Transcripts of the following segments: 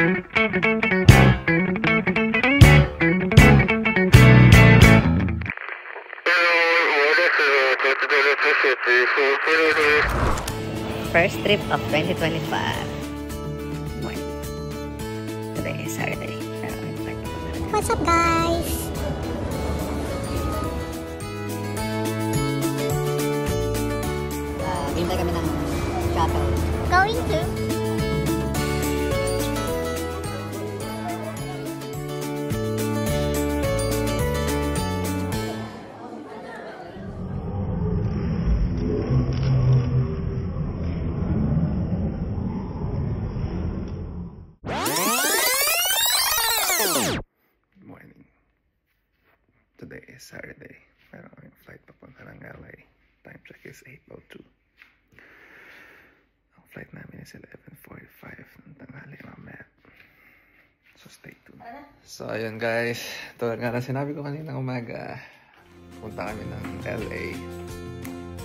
First trip of 2025. Morning. Today is Saturday. What's up, guys? Hintay kami ng shuttle. Going to? Morning. Today is Saturday. Pero yung flight papunta ng LA. Time check is 8:02. Ang flight namin is 11:45 ng tanghali mamaya. So stay tuned. So ayun guys, tulad nga na sinabi ko kanina umaga, punta kami ng LA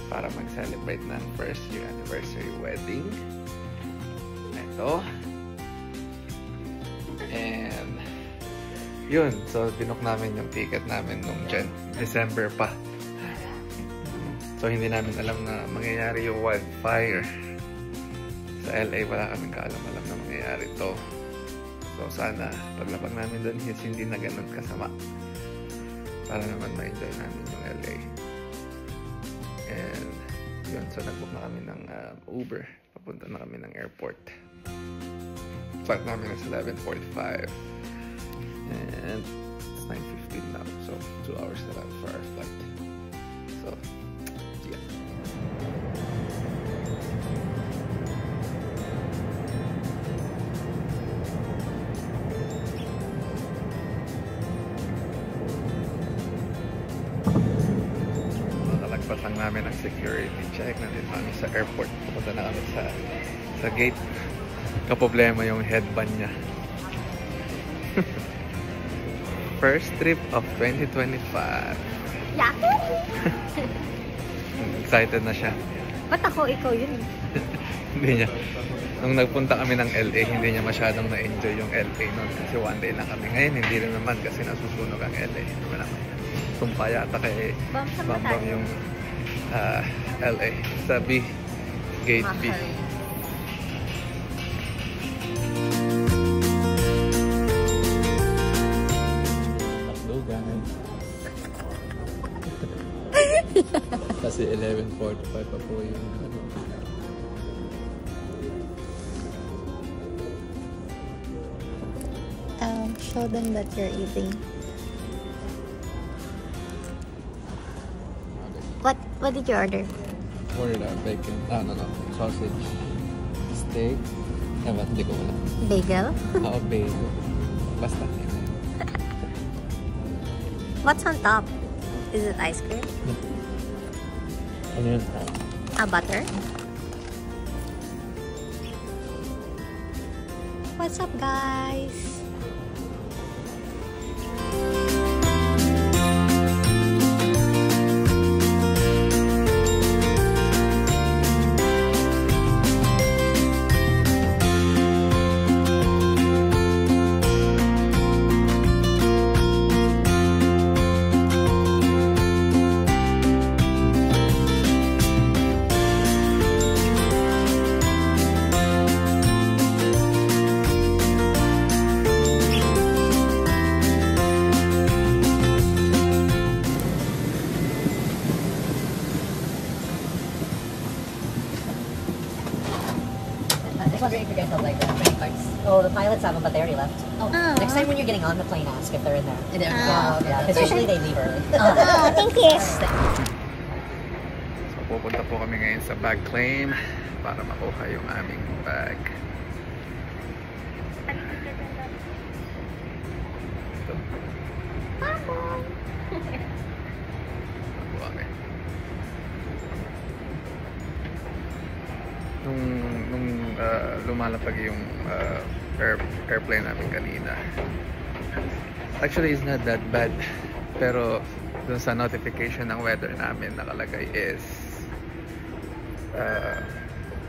para mag-celebrate ng first year anniversary wedding. Ito. And yun, so binook namin yung ticket namin nung December pa. So hindi namin alam na mangyayari yung wildfire sa LA. Wala kaming kaalam-alam na mangyayari to. So sana paglabag namin doon hindi na ganun kasama para naman ma-enjoy namin yung LA. And yun, so nagbook na kami ng Uber. Papunta na kami ng airport. Flight namin is 11:45. And it's 9:15 now, so 2 hours na lang for our flight. So, yeah. Makalagpas lang namin ang security check. Nandito kami sa airport. Pupunta na kami sa gate. Kaproblema yung headband niya. First trip of 2025. Yahoo! Excited na siya. Ba't ako? Ikaw yun. Hindi niya. Nung nagpunta kami ng LA, hindi niya masyadong na-enjoy yung LA noon. Kasi one day lang kami. Ngayon, hindi rin naman kasi nasusunog ang LA. Hindi mo naman. Tumpa yata kay Bambam yung LA. Sa B. Gate B. Kasi 11:45 pa po yung Show them that you're eating. What did you order? ordered bacon, no, sausage, steak, ewan, hindi ko wala. Bagel? Oo, bagel. Basta. What's on top? Is it ice cream? Ano yun? Butter? What's up, guys? I was wondering if you guys have like credit cards. Oh, the pilots have them, but they already left. Oh, next time when you're getting on the plane, ask if they're in there. Yeah, because usually they leave early. Oh, thank you. So, pupunta po kami ngayon sa bag claim para makuha yung aming bag. Ito. Makuha kami. Nung lumalapag yung airplane namin kanina, actually it's not that bad, pero dun sa notification ng weather namin nakalagay is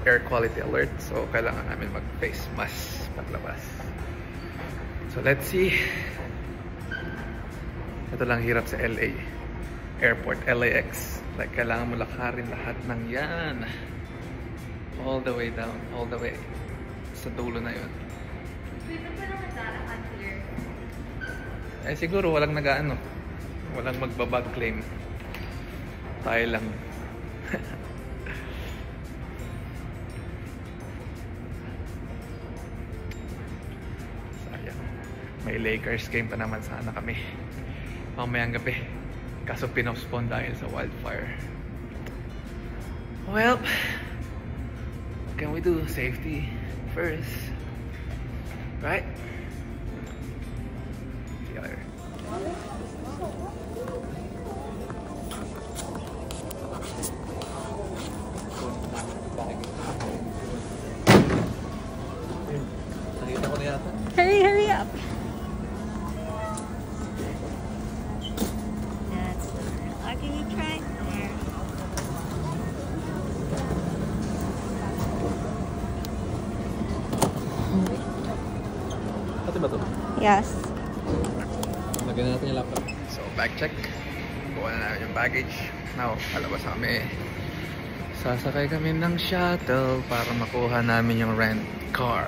air quality alert, so kailangan namin mag face mask paglabas. So let's see. Ito lang hirap sa LA airport, LAX. Like kailangan mo lakarin lahat ng yan all the way down, all the way sa dulo na yun. Eh siguro walang nag-ano, walang magbabag claim. Tayo lang. Sayang. May Lakers game pa naman sana kami mamayang gabi. Kaso pinospone dahil sa wildfire. Well, what can we do? Safety first. Right? Together. Nakita ko na yata. Hurry up. That's our lucky track there. Ate ba to? Yes. Lagyan na natin yung laptop. So, bag check. Kuha na namin yung baggage. Now, palabas kami. Sasakay kami ng shuttle para makuha namin yung rent car.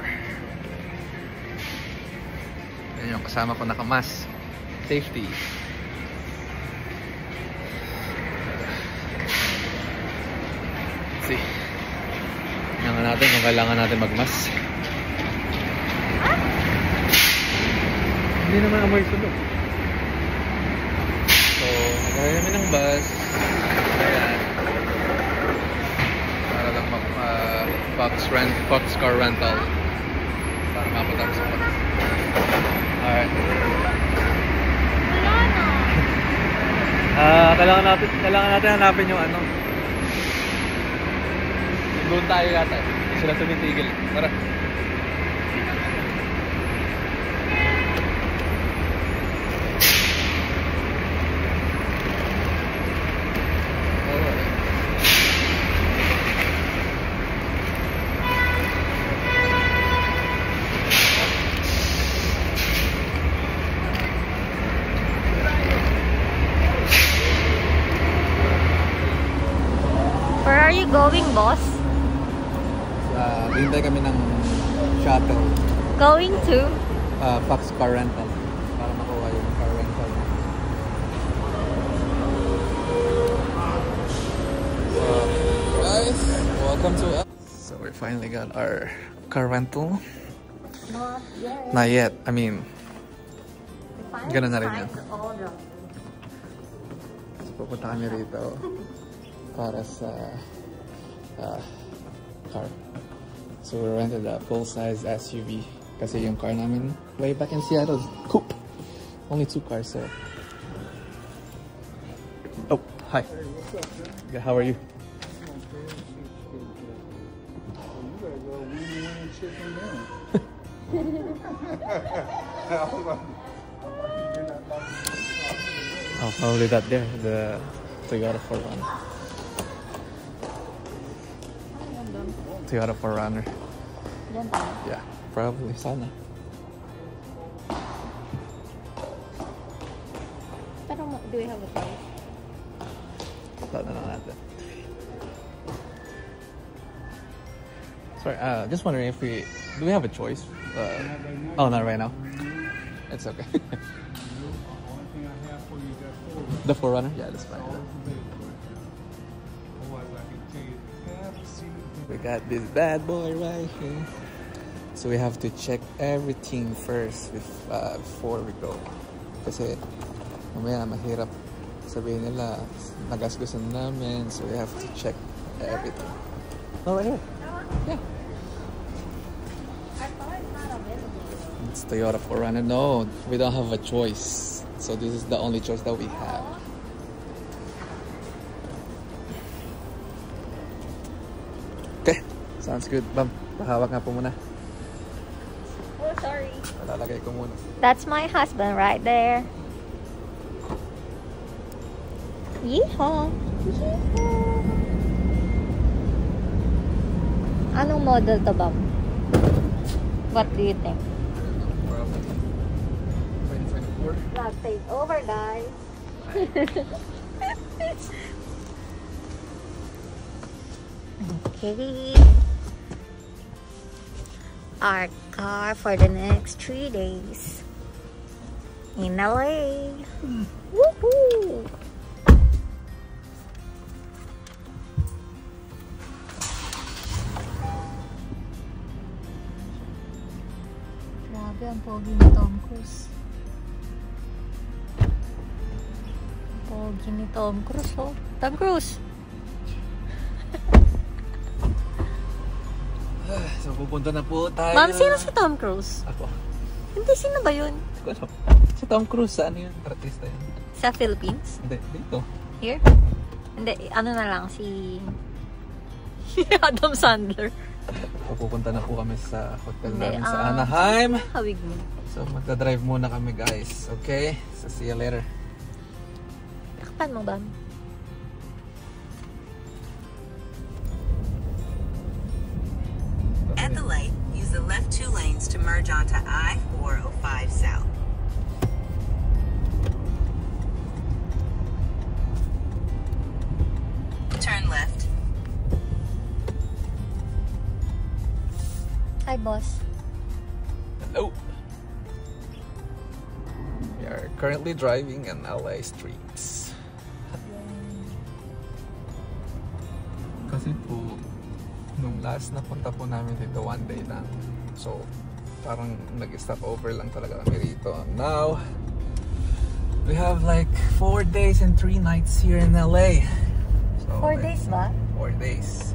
Yan yung kasama ko nakamas. Safety. See. Tingnan natin kung kailangan natin magmas. Hindi naman amoy sunog. So, magkakaya kami ng bus. Ayan. Para lang Fox car rental. Para mapunta ko sa bus. Alright. Kailangan natin hanapin yung ano. Doon tayo yata. Sila tumitigil. Tara. Where are you going, boss? Hintay kami ng shuttle. Going to? Fox car rental. Para makuha yung car rental. So, guys, welcome to us. So we finally got our car rental. Not yet. Not yet. I mean, ganun na rin yan. So pupunta kami rito para sa car. So we rented a full-size SUV kasi yung car namin way back in Seattle is coupe. Only 2 cars, so. Oh, hi. Good, how are you? Oh, probably that there, the Toyota 4Runner. Toyota 4Runner. Yeah, probably. Sana. Pero do we have a choice? Tada na natin. Sorry, just wondering if do we have a choice? Oh, not right now. It's okay. The 4Runner? Yeah, that's fine. We got this bad boy right here. So we have to check everything first before we go. Kasi mamaya mahirap sabihin nila nagasgasan namin, so we have to check everything. Oh, right here. Yeah. It's Toyota 4Runner. No, we don't have a choice. So this is the only choice that we have. Okay, sounds good. Bam, pahawak nga po muna. Oh, sorry. Lalagay ko muna. That's my husband right there. Yeehaw! Anong model to, Bam? What do you think? Probably 2024. Vlog take over, guys. Okay. Our car for the next 3 days in LA. Woohoo! Grabe, ang pogi ni Tom Cruise. Pogi ni Tom Cruise, oh. Tom Cruise! So, pupunta na po tayo. Ma'am, sino si Tom Cruise? Ako. Hindi, sino ba yun? Si Tom Cruise, saan yun? Artista yun. Sa Philippines? Hindi, dito. Here? Hindi, ano na lang, si Adam Sandler. So, pupunta na po kami sa hotel Hindi, namin sa Anaheim. Hawig mo. So, magdadrive muna kami, guys. Okay? So, see you later. Takpan mo ba? At the light, use the left 2 lanes to merge onto I-405 South. Turn left. Hi, boss. Hello. We are currently driving in LA streets. Kasi po, nung last na punta po namin dito, 1 day lang. So, parang nag-stop over lang talaga kami dito. Now, we have like 4 days and 3 nights here in LA. So, 4 days ba? 4 days.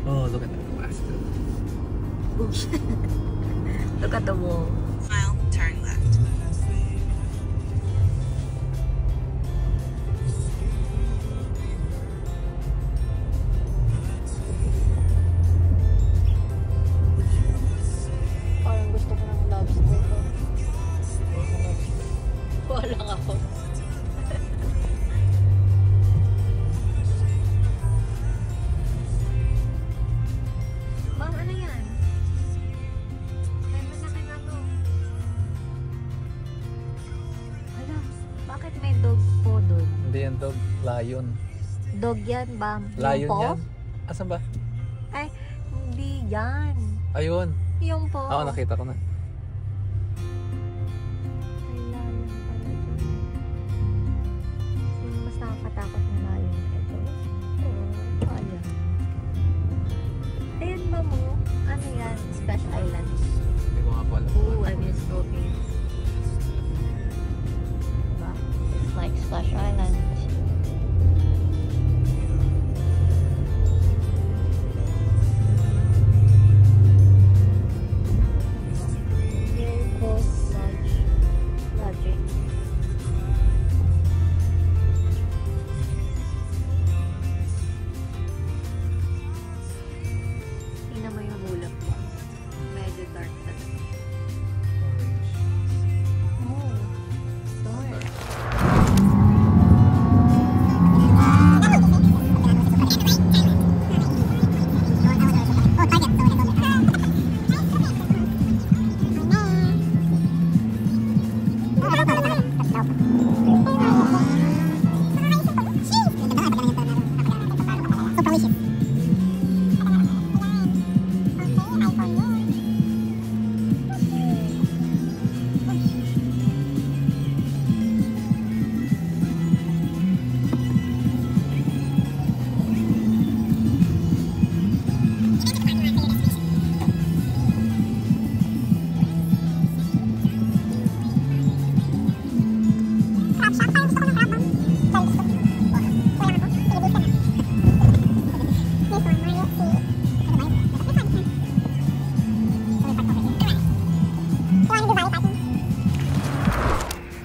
Oh, look at that glass. Look at the wall. Mile, turn left. Parang gusto ko ng lobster ko. Wala ako. Ma'am, ano yan? May malaki na to. Hala, bakit may dog po doon? Hindi yan dog, lion. Dog yan, ma'am. Lion Yung po? yan? Asan ba? Ay, hindi yan. Ayun. Yung po. Oo, nakita ko na. Ay, lion pala dyan. Sino mas nakakatakot na lion? Ito? Oo, ayan. Ayan ba mo? Ano yan? Splash Island. Hindi ko nga po alam. Ooh, I miss Philippines. Diba? It's like Splash Island. Here goes lodging. Tingnan mo yung ulap mo. Medyo dark na. Oh, dark.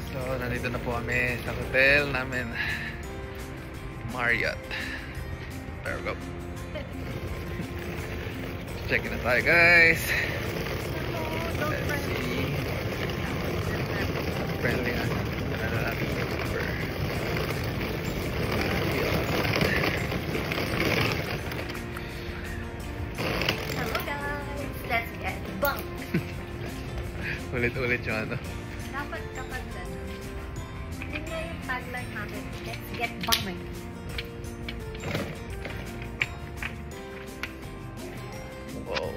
So, nandito na po kami sa hotel namin. Marriott. There we go. Check-in na tayo, guys. Let's see. Friendly nga. Ano na natin yung number. Hello guys! Ulit-ulit yung ano. Dapat kapag gano'n. Yun nga yung tagline natin. Let's get bumming. Wow.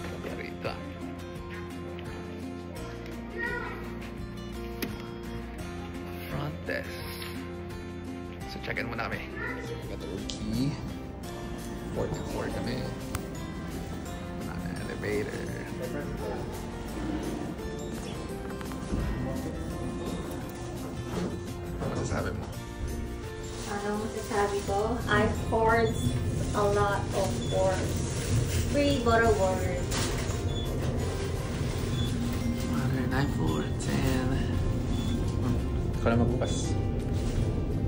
Margarita. Front desk. So, check-in muna kami. Got the key. 44 kami. Elevator. Ano masasabi mo? Ano masasabi ko? I poured a lot of words. 3 bottle water. Water, 9, 4, 10. Ikaw na magbukas.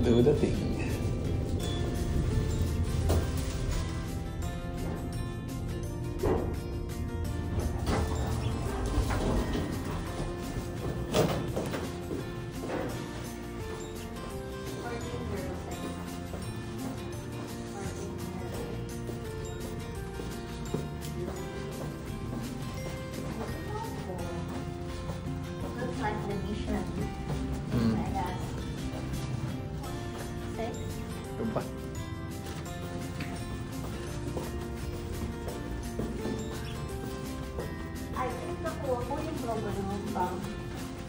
Do the thing. Looks like the mission. I guess. 6. Ito ba? I think nakuha ko yung program ng bank.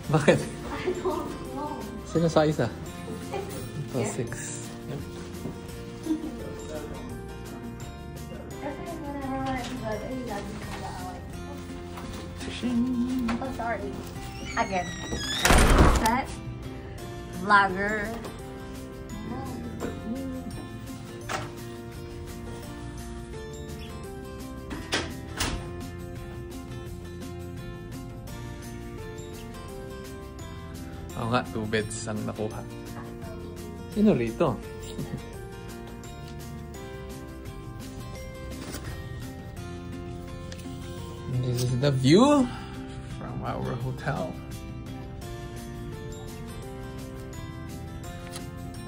Bakit? I don't know. Sino sa isa? 6. So, 6. Yep. Kasi whenever I do that, ay lagi ko nag-aaway. Shing. Oh, sorry. Again. Set. Vlogger. Oo nga, 2 beds ang nakuha. Sino rito? This is the view from our hotel.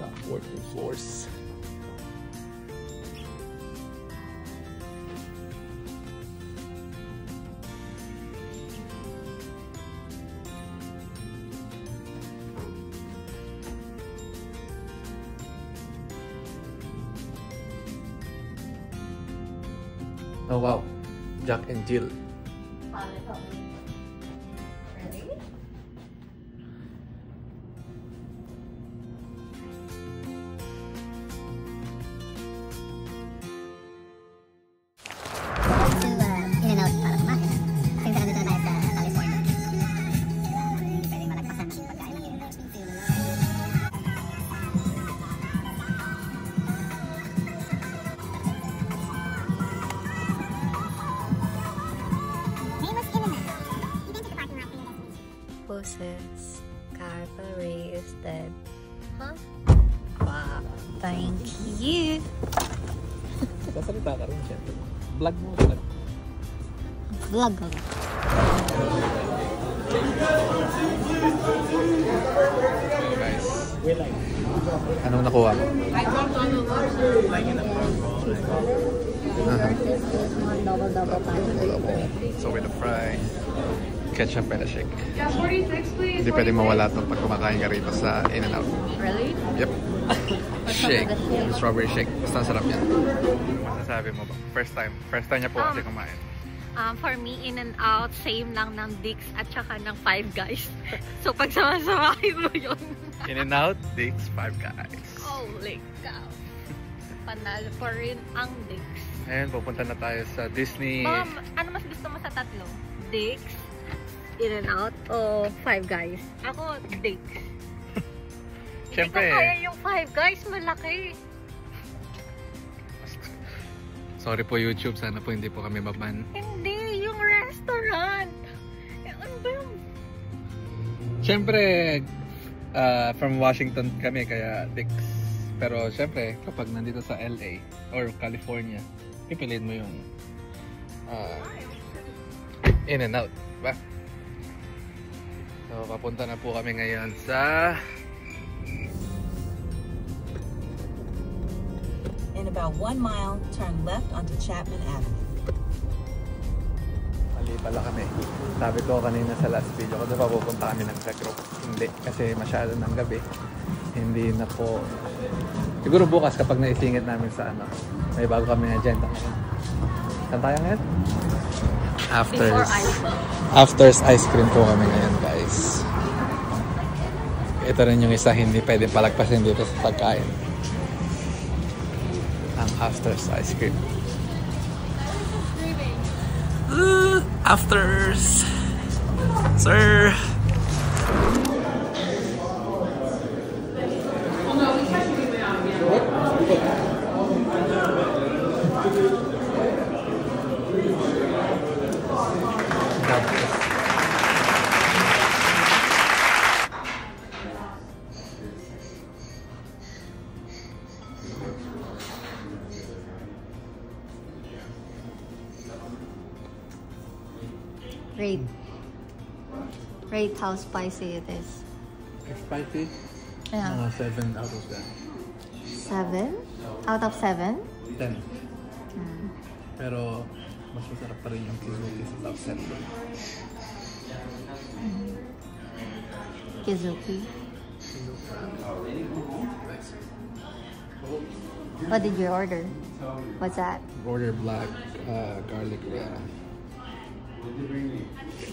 The 14 floors. Oh wow, Jack and Jill. Really? In-N-Out para kumain. Kasi nandito na tayo sa California. Hindi pwedeng malagpasan ng pagkain. Famous In-N-Out. Even to the parking lot for your destination. Poses. Carpa Ray is dead. Huh? Wow. Thank you. Sasalita ka rin siya. Vlog mo, vlog. Vlog. Hello guys. Anong nakuha mo? Double So with the fry, ketchup and a shake. Yeah, 46 please. Hindi pwede mawala ito pag kumakain ka rito sa In-N-Out. Really? Yep. Shake. Strawberry shake. Basta ang sarap yan. Masasabi mo ba? First time niya po kasi kumain. For me, In-N-Out, same lang ng Dix at saka ng Five Guys. So, pag sama-samahin mo yun. In-N-Out, Dix, Five Guys. Holy cow. Panalo pa rin ang Dix. Ngayon, pupunta na tayo sa Disney. Mom, ano mas gusto mo sa tatlo? Dix, In-N-Out, o Five Guys? Ako, Dix. Siyempre. Hindi ko kaya yung Five Guys, malaki. Sorry po YouTube, sana po hindi po kami maban. Hindi, yung restaurant. Ano ba yung... Siyempre, from Washington kami, kaya Dix. Pero siyempre, kapag nandito sa LA or California, pipiliin mo yung In-N-Out, diba? So, papunta na po kami ngayon sa... In about 1 mile, turn left onto Chapman Avenue. Mali hindi pala kami. Sabi ko kanina sa last video ko, diba pupunta kami ng Sagro. Hindi, kasi masyado ng gabi. Hindi na po. Siguro bukas kapag naisingit namin sa ano, may bago kami ng agenda ngayon. Saan tayo ngayon? Afters ice cream po kami ngayon, guys. Ito rin yung isa hindi pwedeng palagpasin dito sa pagkain. Ang Afters ice cream. Afters! Sir! Rate how spicy it is. Spicy? Yeah. 7 out of 10. 7? Out of 7? 10. Pero mas masarap pa rin yung Kizuki sa South Central. Kizuki. What did you order? What's that? Order black garlic bread.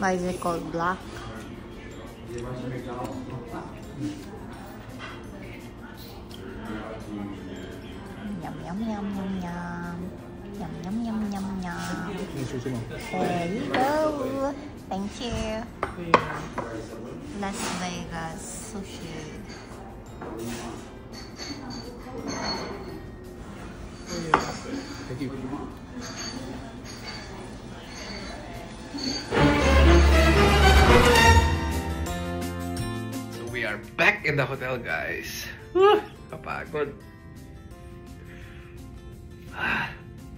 Why is it called black? Yum yum yum yum yum. Yum yum yum yum yum. There you go. Thank you. Las Vegas sushi. Thank you. So we are back in the hotel, guys. Kapagod.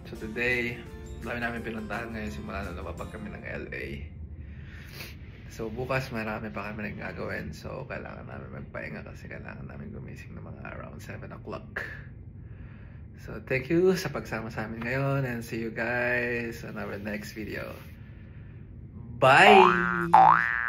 So today, dami namin pinuntahan ngayon simula na lumabag kami ng LA. So bukas marami pa kami nang gagawin. So kailangan namin magpahinga kasi kailangan namin gumising ng mga around 7 o'clock. So thank you sa pagsama sa amin ngayon and see you guys on our next video. Bye!